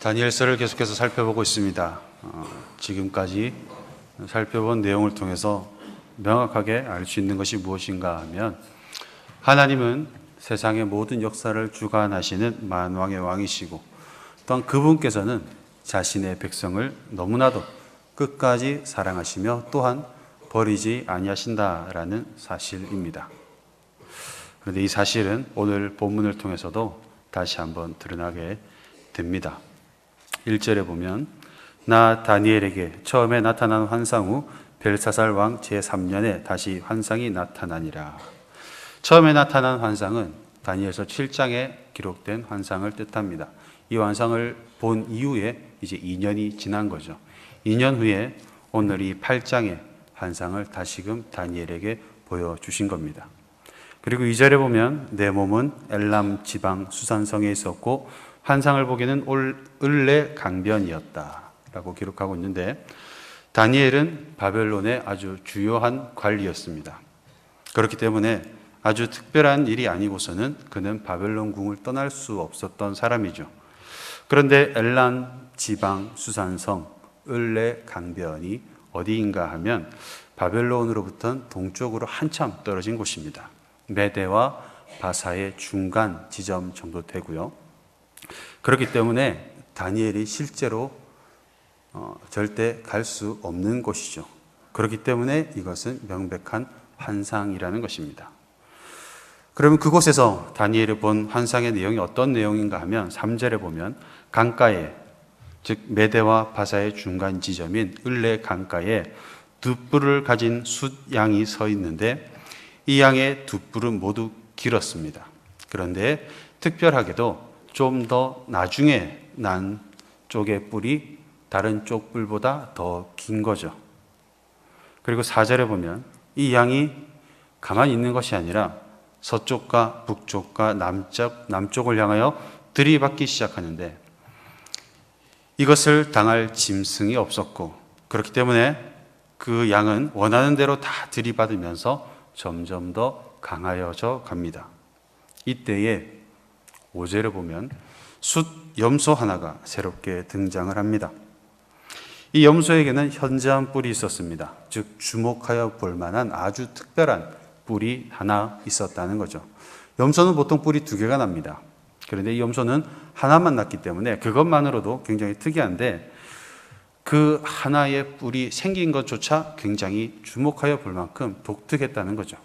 다니엘서를 계속해서 살펴보고 있습니다. 지금까지 살펴본 내용을 통해서 명확하게 알 수 있는 것이 무엇인가 하면, 하나님은 세상의 모든 역사를 주관하시는 만왕의 왕이시고, 또한 그분께서는 자신의 백성을 너무나도 끝까지 사랑하시며 또한 버리지 아니하신다라는 사실입니다. 그런데 이 사실은 오늘 본문을 통해서도 다시 한번 드러나게 됩니다. 1절에 보면, 나 다니엘에게 처음에 나타난 환상 후 벨사살 왕 제3년에 다시 환상이 나타나니라. 처음에 나타난 환상은 다니엘서 7장에 기록된 환상을 뜻합니다. 이 환상을 본 이후에 이제 2년이 지난 거죠. 2년 후에 오늘 이 8장의 환상을 다시금 다니엘에게 보여주신 겁니다. 그리고 2절에 보면, 내 몸은 엘람 지방 수산성에 있었고 환상을 보기는 을레 강변이었다 라고 기록하고 있는데, 다니엘은 바벨론의 아주 주요한 관리였습니다. 그렇기 때문에 아주 특별한 일이 아니고서는 그는 바벨론 궁을 떠날 수 없었던 사람이죠. 그런데 엘람 지방 수산성 을레 강변이 어디인가 하면 바벨론으로부터 동쪽으로 한참 떨어진 곳입니다. 메대와 바사의 중간 지점 정도 되고요. 그렇기 때문에 다니엘이 실제로 절대 갈 수 없는 곳이죠. 그렇기 때문에 이것은 명백한 환상이라는 것입니다. 그러면 그곳에서 다니엘이 본 환상의 내용이 어떤 내용인가 하면 3절에 보면, 강가에, 즉 메대와 바사의 중간 지점인 을레 강가에 두 뿔을 가진 숫양이 서 있는데, 이 양의 두 뿔은 모두 길었습니다. 그런데 특별하게도 좀 더 나중에 난 쪽의 뿔이 다른 쪽 뿔보다 더 긴 거죠. 그리고 4절에 보면 이 양이 가만히 있는 것이 아니라 서쪽과 북쪽과 남쪽을 향하여 들이받기 시작하는데, 이것을 당할 짐승이 없었고, 그렇기 때문에 그 양은 원하는 대로 다 들이받으면서 점점 더 강하여져 갑니다. 이때에 5절에 보면 숫 염소 하나가 새롭게 등장을 합니다. 이 염소에게는 현저한 뿔이 있었습니다. 즉 주목하여 볼 만한 아주 특별한 뿔이 하나 있었다는 거죠. 염소는 보통 뿔이 2개가 납니다. 그런데 이 염소는 하나만 났기 때문에 그것만으로도 굉장히 특이한데, 그 하나의 뿔이 생긴 것조차 굉장히 주목하여 볼 만큼 독특했다는 거죠.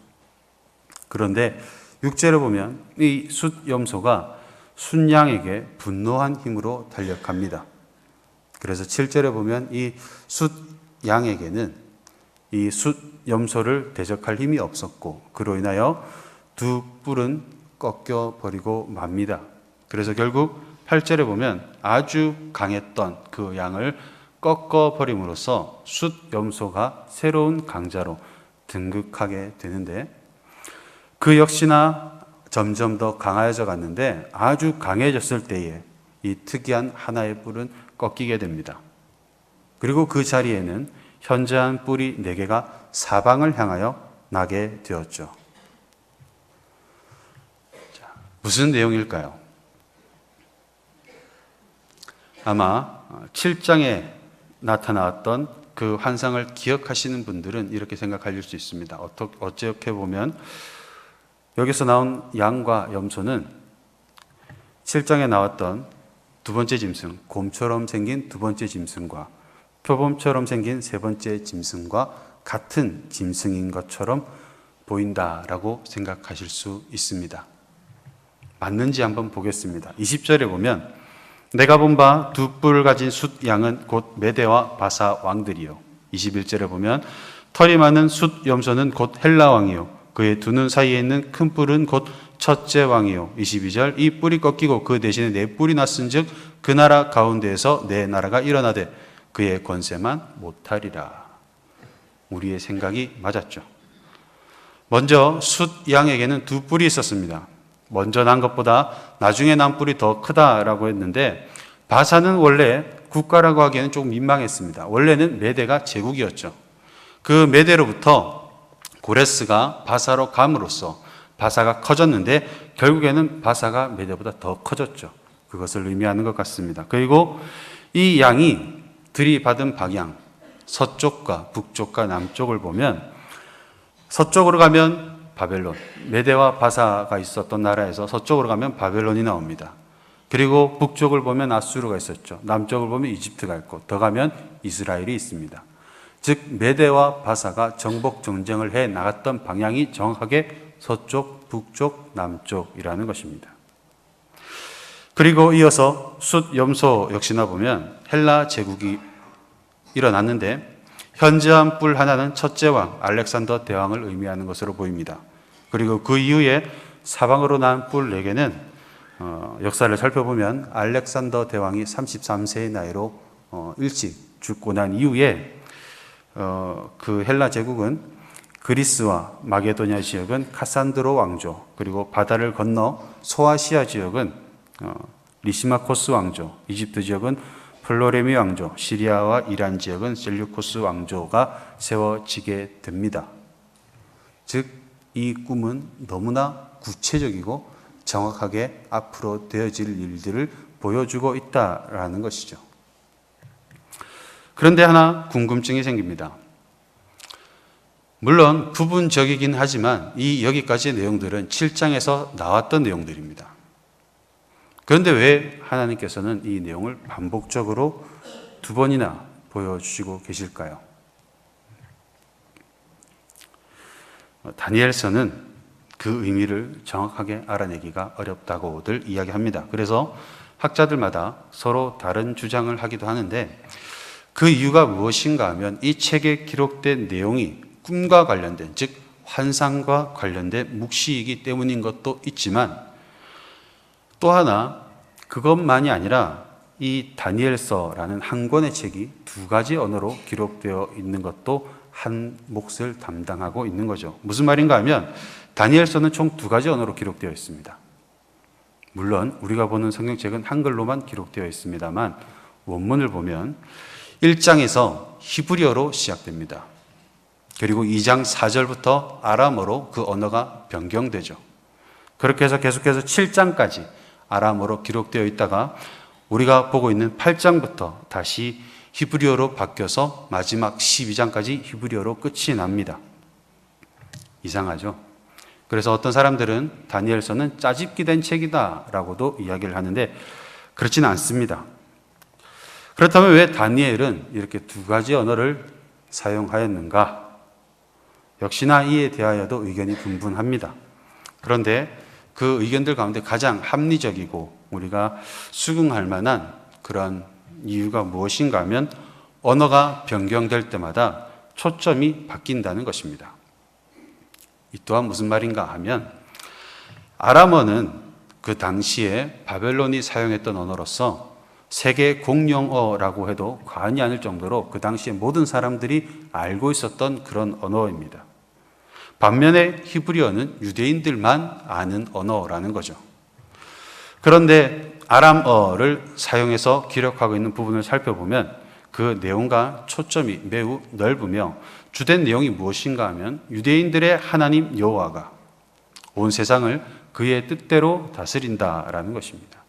그런데 6절에 보면 이 숫 염소가 순양에게 분노한 힘으로 달려갑니다. 그래서 7절에 보면 이 숫 양에게는 이 숫 염소를 대적할 힘이 없었고, 그로 인하여 두 뿔은 꺾여버리고 맙니다. 그래서 결국 8절에 보면 아주 강했던 그 양을 꺾어버림으로써 숫 염소가 새로운 강자로 등극하게 되는데, 그 역시나 점점 더 강해져 갔는데, 아주 강해졌을 때에 이 특이한 하나의 뿔은 꺾이게 됩니다. 그리고 그 자리에는 현저한 뿔이 4개가 사방을 향하여 나게 되었죠. 자, 무슨 내용일까요? 아마 7장에 나타나왔던 그 환상을 기억하시는 분들은 이렇게 생각하실 수 있습니다. 어떻게 보면 여기서 나온 양과 염소는 7장에 나왔던 두 번째 짐승, 곰처럼 생긴 두 번째 짐승과 표범처럼 생긴 세 번째 짐승과 같은 짐승인 것처럼 보인다라고 생각하실 수 있습니다. 맞는지 한번 보겠습니다. 20절에 보면, 내가 본 바 두 뿔을 가진 숫 양은 곧 메대와 바사 왕들이요. 21절에 보면, 털이 많은 숫 염소는 곧 헬라 왕이요. 그의 두 눈 사이에 있는 큰 뿔은 곧 첫째 왕이요. 22절, 이 뿔이 꺾이고 그 대신에 4뿔이 났은즉 그 나라 가운데에서 내 나라가 일어나되 그의 권세만 못하리라. 우리의 생각이 맞았죠. 먼저 숫 양에게는 두 뿔이 있었습니다. 먼저 난 것보다 나중에 난 뿔이 더 크다라고 했는데, 바사는 원래 국가라고 하기에는 조금 민망했습니다. 원래는 메대가 제국이었죠. 그 메대로부터 고레스가 바사로 감으로써 바사가 커졌는데, 결국에는 바사가 메대보다 더 커졌죠. 그것을 의미하는 것 같습니다. 그리고 이 양이 들이받은 방향, 서쪽과 북쪽과 남쪽을 보면 서쪽으로 가면 바벨론, 메대와 바사가 있었던 나라에서 서쪽으로 가면 바벨론이 나옵니다. 그리고 북쪽을 보면 아수르가 있었죠. 남쪽을 보면 이집트가 있고 더 가면 이스라엘이 있습니다. 즉 메대와 바사가 정복 전쟁을 해 나갔던 방향이 정확하게 서쪽, 북쪽, 남쪽이라는 것입니다. 그리고 이어서 숫 염소 역시나 보면 헬라 제국이 일어났는데 현저한 뿔 하나는 첫째 왕 알렉산더 대왕을 의미하는 것으로 보입니다. 그리고 그 이후에 사방으로 난 뿔 4개는 역사를 살펴보면 알렉산더 대왕이 33세의 나이로 일찍 죽고 난 이후에 그 헬라 제국은 그리스와 마게도냐 지역은 카산드로 왕조, 그리고 바다를 건너 소아시아 지역은 리시마코스 왕조, 이집트 지역은 플로레미 왕조, 시리아와 이란 지역은 셀류코스 왕조가 세워지게 됩니다. 즉 이 꿈은 너무나 구체적이고 정확하게 앞으로 되어질 일들을 보여주고 있다라는 것이죠. 그런데 하나 궁금증이 생깁니다. 물론 부분적이긴 하지만 이 여기까지의 내용들은 7장에서 나왔던 내용들입니다. 그런데 왜 하나님께서는 이 내용을 반복적으로 2번이나 보여주시고 계실까요? 다니엘서는 그 의미를 정확하게 알아내기가 어렵다고들 이야기합니다. 그래서 학자들마다 서로 다른 주장을 하기도 하는데 그 이유가 무엇인가 하면 이 책에 기록된 내용이 꿈과 관련된, 즉 환상과 관련된 묵시이기 때문인 것도 있지만 또 하나 그것만이 아니라 이 다니엘서라는 한 권의 책이 2가지 언어로 기록되어 있는 것도 한 몫을 담당하고 있는 거죠. 무슨 말인가 하면 다니엘서는 총 2가지 언어로 기록되어 있습니다. 물론 우리가 보는 성경책은 한글로만 기록되어 있습니다만 원문을 보면 1장에서 히브리어로 시작됩니다. 그리고 2장 4절부터 아람어로 그 언어가 변경되죠. 그렇게 해서 계속해서 7장까지 아람어로 기록되어 있다가 우리가 보고 있는 8장부터 다시 히브리어로 바뀌어서 마지막 12장까지 히브리어로 끝이 납니다. 이상하죠? 그래서 어떤 사람들은 다니엘서는 짜집기 된 책이다라고도 이야기를 하는데 그렇지는 않습니다. 그렇다면 왜 다니엘은 이렇게 2가지 언어를 사용하였는가? 역시나 이에 대하여도 의견이 분분합니다. 그런데 그 의견들 가운데 가장 합리적이고 우리가 수긍할 만한 그런 이유가 무엇인가 하면 언어가 변경될 때마다 초점이 바뀐다는 것입니다. 이 또한 무슨 말인가 하면 아람어는 그 당시에 바벨론이 사용했던 언어로서 세계 공용어라고 해도 과언이 아닐 정도로 그 당시에 모든 사람들이 알고 있었던 그런 언어입니다. 반면에 히브리어는 유대인들만 아는 언어라는 거죠. 그런데 아람어를 사용해서 기록하고 있는 부분을 살펴보면 그 내용과 초점이 매우 넓으며 주된 내용이 무엇인가 하면 유대인들의 하나님 여호와가 온 세상을 그의 뜻대로 다스린다라는 것입니다.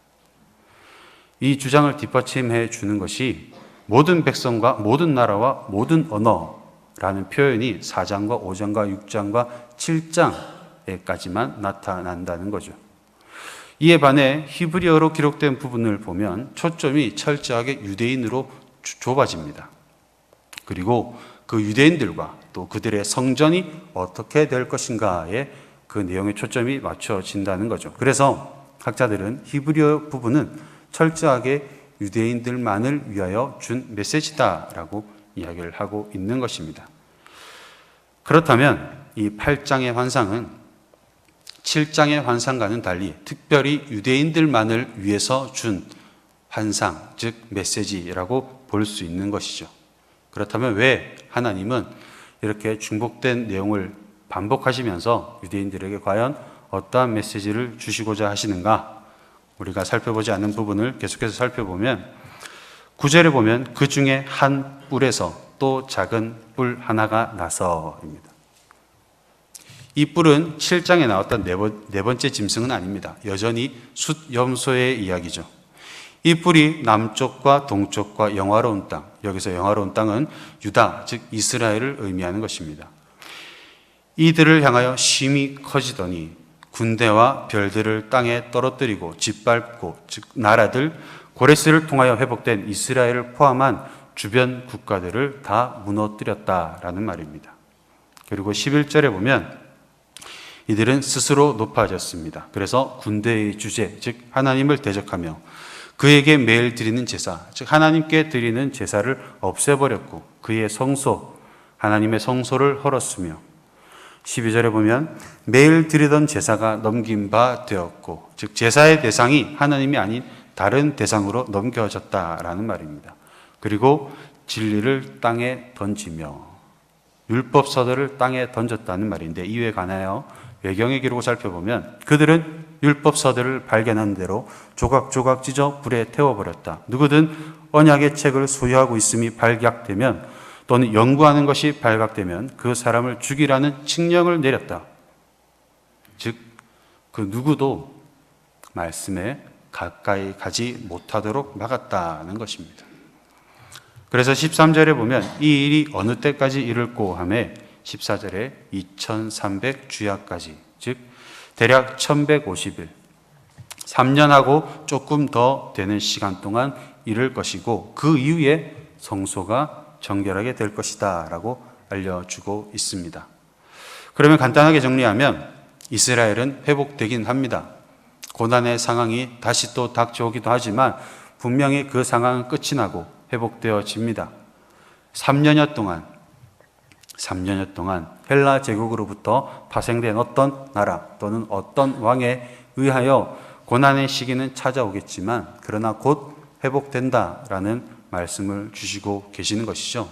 이 주장을 뒷받침해 주는 것이 모든 백성과 모든 나라와 모든 언어라는 표현이 4장과 5장과 6장과 7장에까지만 나타난다는 거죠. 이에 반해 히브리어로 기록된 부분을 보면 초점이 철저하게 유대인으로 좁아집니다. 그리고 그 유대인들과 또 그들의 성전이 어떻게 될 것인가에 그 내용의 초점이 맞춰진다는 거죠. 그래서 학자들은 히브리어 부분은 철저하게 유대인들만을 위하여 준 메시지다라고 이야기를 하고 있는 것입니다. 그렇다면 이 8장의 환상은 7장의 환상과는 달리 특별히 유대인들만을 위해서 준 환상, 즉 메시지라고 볼 수 있는 것이죠. 그렇다면 왜 하나님은 이렇게 중복된 내용을 반복하시면서 유대인들에게 과연 어떠한 메시지를 주시고자 하시는가? 우리가 살펴보지 않은 부분을 계속해서 살펴보면 9절에 보면 그 중에 한 뿔에서 또 작은 뿔 하나가 나서입니다. 이 뿔은 7장에 나왔던 네 번째 짐승은 아닙니다. 여전히 숫 염소의 이야기죠. 이 뿔이 남쪽과 동쪽과 영화로운 땅, 여기서 영화로운 땅은 유다, 즉 이스라엘을 의미하는 것입니다. 이들을 향하여 심히 커지더니 군대와 별들을 땅에 떨어뜨리고 짓밟고, 즉 나라들, 고레스를 통하여 회복된 이스라엘을 포함한 주변 국가들을 다 무너뜨렸다라는 말입니다. 그리고 11절에 보면 이들은 스스로 높아졌습니다. 그래서 군대의 주제, 즉 하나님을 대적하며 그에게 매일 드리는 제사, 즉 하나님께 드리는 제사를 없애버렸고 그의 성소, 하나님의 성소를 헐었으며 12절에 보면 매일 드리던 제사가 넘긴 바 되었고, 즉 제사의 대상이 하나님이 아닌 다른 대상으로 넘겨졌다라는 말입니다. 그리고 진리를 땅에 던지며 율법서들을 땅에 던졌다는 말인데 이유에 관하여 외경의 기록을 살펴보면 그들은 율법서들을 발견한 대로 조각조각 찢어 불에 태워버렸다. 누구든 언약의 책을 소유하고 있음이 발각되면 또는 연구하는 것이 발각되면 그 사람을 죽이라는 칙령을 내렸다. 즉 그 누구도 말씀에 가까이 가지 못하도록 막았다는 것입니다. 그래서 13절에 보면 이 일이 어느 때까지 이를꼬 하매 14절에 2300 주야까지, 즉 대략 1150일, 3년하고 조금 더 되는 시간 동안 이를 것이고 그 이후에 성소가 정결하게 될 것이다 라고 알려주고 있습니다. 그러면 간단하게 정리하면 이스라엘은 회복되긴 합니다. 고난의 상황이 다시 또 닥쳐오기도 하지만 분명히 그 상황은 끝이 나고 회복되어집니다. 3년여 동안 헬라 제국으로부터 파생된 어떤 나라 또는 어떤 왕에 의하여 고난의 시기는 찾아오겠지만 그러나 곧 회복된다라는 말씀을 주시고 계시는 것이죠.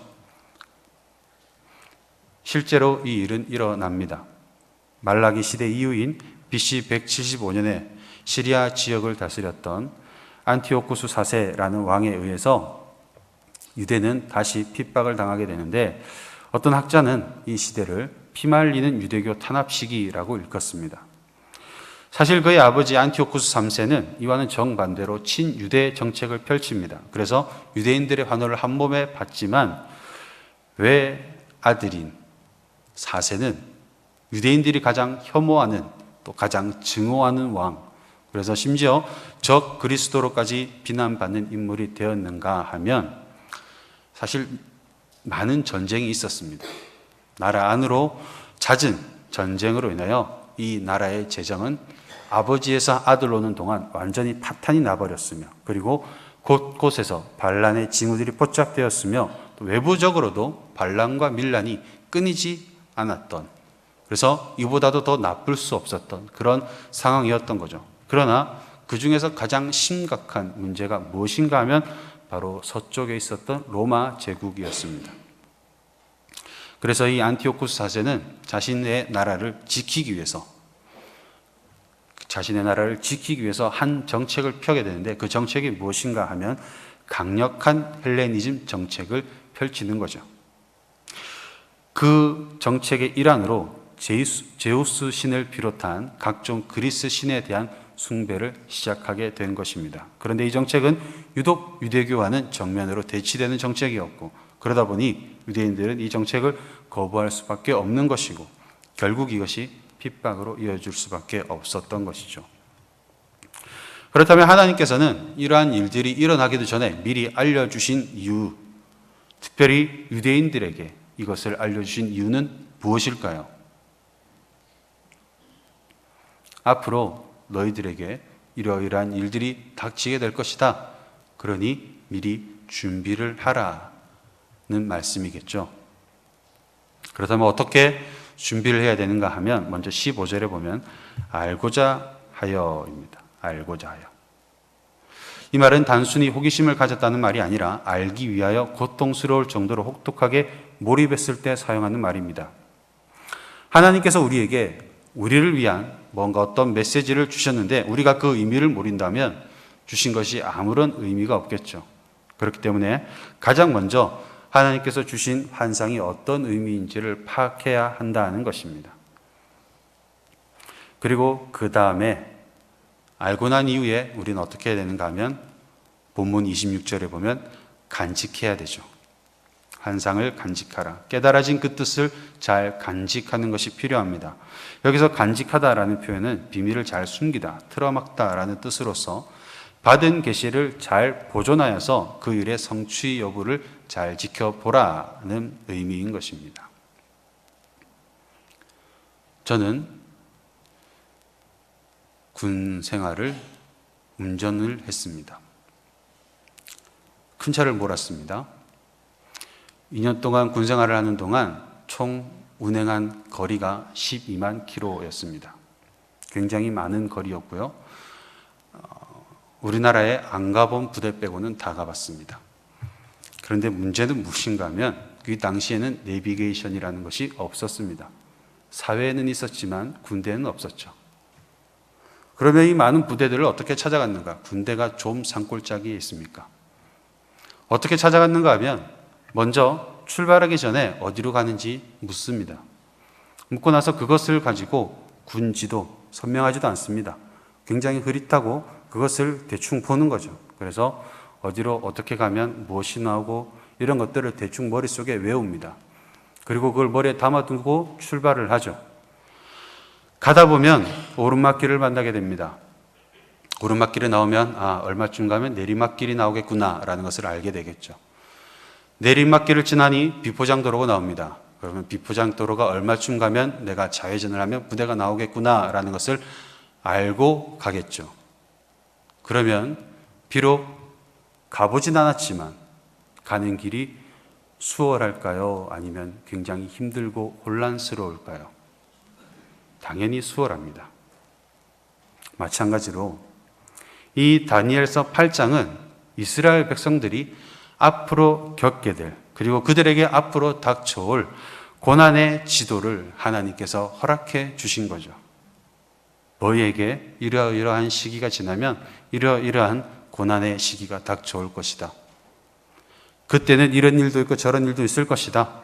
실제로 이 일은 일어납니다. 말라기 시대 이후인 BC 175년에 시리아 지역을 다스렸던 안티오쿠스 4세라는 왕에 의해서 유대는 다시 핍박을 당하게 되는데 어떤 학자는 이 시대를 피말리는 유대교 탄압 시기라고 일컫습니다. 사실 그의 아버지 안티오쿠스 3세는 이와는 정반대로 친유대 정책을 펼칩니다. 그래서 유대인들의 환호를 한 몸에 받지만 외아들인 4세는 유대인들이 가장 혐오하는 또 가장 증오하는 왕, 그래서 심지어 적 그리스도로까지 비난받는 인물이 되었는가 하면 사실 많은 전쟁이 있었습니다. 나라 안으로 잦은 전쟁으로 인하여 이 나라의 재정은 아버지에서 아들로는 동안 완전히 파탄이 나버렸으며 그리고 곳곳에서 반란의 징후들이 포착되었으며 또 외부적으로도 반란과 밀란이 끊이지 않았던, 그래서 이보다도 더 나쁠 수 없었던 그런 상황이었던 거죠. 그러나 그 중에서 가장 심각한 문제가 무엇인가 하면 바로 서쪽에 있었던 로마 제국이었습니다. 그래서 이 안티오쿠스 4세는 자신의 나라를 지키기 위해서 한 정책을 펴게 되는데 그 정책이 무엇인가 하면 강력한 헬레니즘 정책을 펼치는 거죠. 그 정책의 일환으로 제우스 신을 비롯한 각종 그리스 신에 대한 숭배를 시작하게 된 것입니다. 그런데 이 정책은 유독 유대교와는 정면으로 대치되는 정책이었고 그러다 보니 유대인들은 이 정책을 거부할 수밖에 없는 것이고 결국 이것이 핍박으로 이어질 수밖에 없었던 것이죠. 그렇다면 하나님께서는 이러한 일들이 일어나기도 전에 미리 알려주신 이유, 특별히 유대인들에게 이것을 알려주신 이유는 무엇일까요? 앞으로 너희들에게 이러이러한 일들이 닥치게 될 것이다. 그러니 미리 준비를 하라는 말씀이겠죠. 그렇다면 어떻게 준비를 해야 되는가 하면 먼저 15절에 보면 알고자 하여입니다. 알고자 하여. 이 말은 단순히 호기심을 가졌다는 말이 아니라 알기 위하여 고통스러울 정도로 혹독하게 몰입했을 때 사용하는 말입니다. 하나님께서 우리를 위한 뭔가 어떤 메시지를 주셨는데 우리가 그 의미를 모른다면 주신 것이 아무런 의미가 없겠죠. 그렇기 때문에 가장 먼저 하나님께서 주신 환상이 어떤 의미인지를 파악해야 한다는 것입니다. 그리고 그 다음에 알고 난 이후에 우리는 어떻게 해야 되는가 하면 본문 26절에 보면 간직해야 되죠. 환상을 간직하라. 깨달아진 그 뜻을 잘 간직하는 것이 필요합니다. 여기서 간직하다라는 표현은 비밀을 잘 숨기다, 틀어막다라는 뜻으로서 받은 계시를 잘 보존하여서 그 일의 성취 여부를 잘 지켜보라는 의미인 것입니다. 저는 군 생활을 운전을 했습니다. 큰 차를 몰았습니다. 2년 동안 군 생활을 하는 동안 총 운행한 거리가 12만 킬로였습니다. 굉장히 많은 거리였고요. 우리나라에 안 가본 부대 빼고는 다 가봤습니다. 그런데 문제는 무엇인가 하면 그 당시에는 내비게이션이라는 것이 없었습니다. 사회에는 있었지만 군대에는 없었죠. 그러면 이 많은 부대들을 어떻게 찾아갔는가? 군대가 좀 산골짜기에 있습니까? 어떻게 찾아갔는가 하면 먼저 출발하기 전에 어디로 가는지 묻습니다. 묻고 나서 그것을 가지고 군 지도 선명하지도 않습니다. 굉장히 흐릿하고 그것을 대충 보는 거죠. 그래서 어디로 어떻게 가면 무엇이 나오고 이런 것들을 대충 머릿속에 외웁니다. 그리고 그걸 머리에 담아두고 출발을 하죠. 가다 보면 오르막길을 만나게 됩니다. 오르막길에 나오면 얼마쯤 가면 내리막길이 나오겠구나라는 것을 알게 되겠죠. 내리막길을 지나니 비포장도로가 나옵니다. 그러면 비포장도로가 얼마쯤 가면 내가 좌회전을 하면 부대가 나오겠구나라는 것을 알고 가겠죠. 그러면 비록 가보진 않았지만 가는 길이 수월할까요? 아니면 굉장히 힘들고 혼란스러울까요? 당연히 수월합니다. 마찬가지로 이 다니엘서 8장은 이스라엘 백성들이 앞으로 겪게 될, 그리고 그들에게 앞으로 닥쳐올 고난의 지도를 하나님께서 허락해 주신 거죠. 너희에게 이러이러한 시기가 지나면 이러이러한 고난의 시기가 닥쳐올 것이다. 그때는 이런 일도 있고 저런 일도 있을 것이다.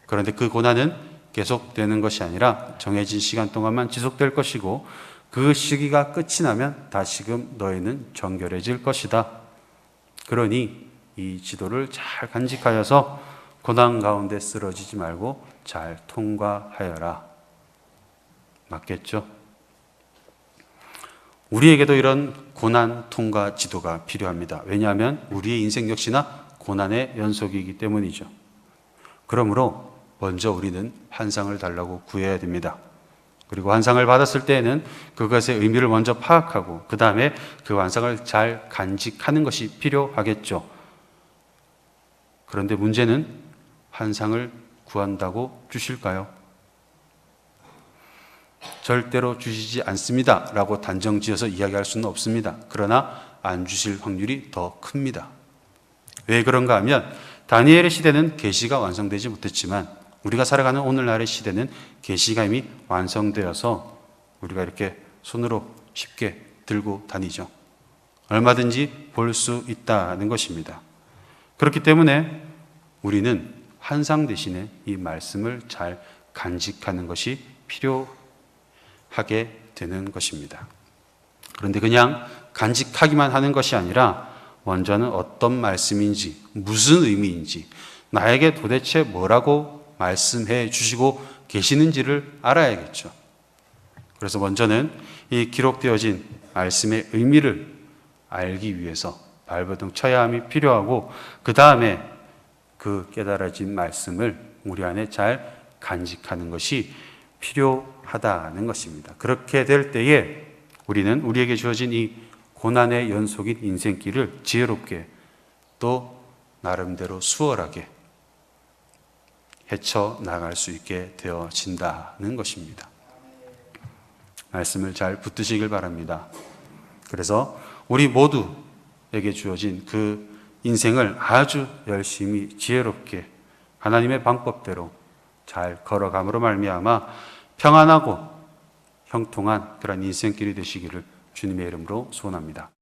그런데 그 고난은 계속되는 것이 아니라 정해진 시간 동안만 지속될 것이고 그 시기가 끝이 나면 다시금 너희는 정결해질 것이다. 그러니 이 지도를 잘 간직하여서 고난 가운데 쓰러지지 말고 잘 통과하여라. 맞겠죠? 우리에게도 이런 고난 통과 지도가 필요합니다. 왜냐하면 우리의 인생 역시나 고난의 연속이기 때문이죠. 그러므로 먼저 우리는 환상을 달라고 구해야 됩니다. 그리고 환상을 받았을 때에는 그것의 의미를 먼저 파악하고 그 다음에 그 환상을 잘 간직하는 것이 필요하겠죠. 그런데 문제는 환상을 구한다고 주실까요? 절대로 주시지 않습니다 라고 단정 지어서 이야기할 수는 없습니다. 그러나 안 주실 확률이 더 큽니다. 왜 그런가 하면 다니엘의 시대는 계시가 완성되지 못했지만 우리가 살아가는 오늘날의 시대는 계시가 이미 완성되어서 우리가 이렇게 손으로 쉽게 들고 다니죠. 얼마든지 볼 수 있다는 것입니다. 그렇기 때문에 우리는 환상 대신에 이 말씀을 잘 간직하는 것이 필요하게 되는 것입니다. 그런데 그냥 간직하기만 하는 것이 아니라 먼저는 어떤 말씀인지, 무슨 의미인지, 나에게 도대체 뭐라고 말씀해 주시고 계시는지를 알아야겠죠. 그래서 먼저는 이 기록되어진 말씀의 의미를 알기 위해서 발버둥 쳐야 함이 필요하고 그 다음에 그 깨달아진 말씀을 우리 안에 잘 간직하는 것이 필요하다는 것입니다. 그렇게 될 때에 우리는 우리에게 주어진 이 고난의 연속인 인생길을 지혜롭게 또 나름대로 수월하게 헤쳐나갈 수 있게 되어진다는 것입니다. 말씀을 잘 붙드시길 바랍니다. 그래서 우리 모두에게 주어진 그 인생을 아주 열심히 지혜롭게 하나님의 방법대로 잘 걸어감으로 말미암아 평안하고 형통한 그런 인생길이 되시기를 주님의 이름으로 소원합니다.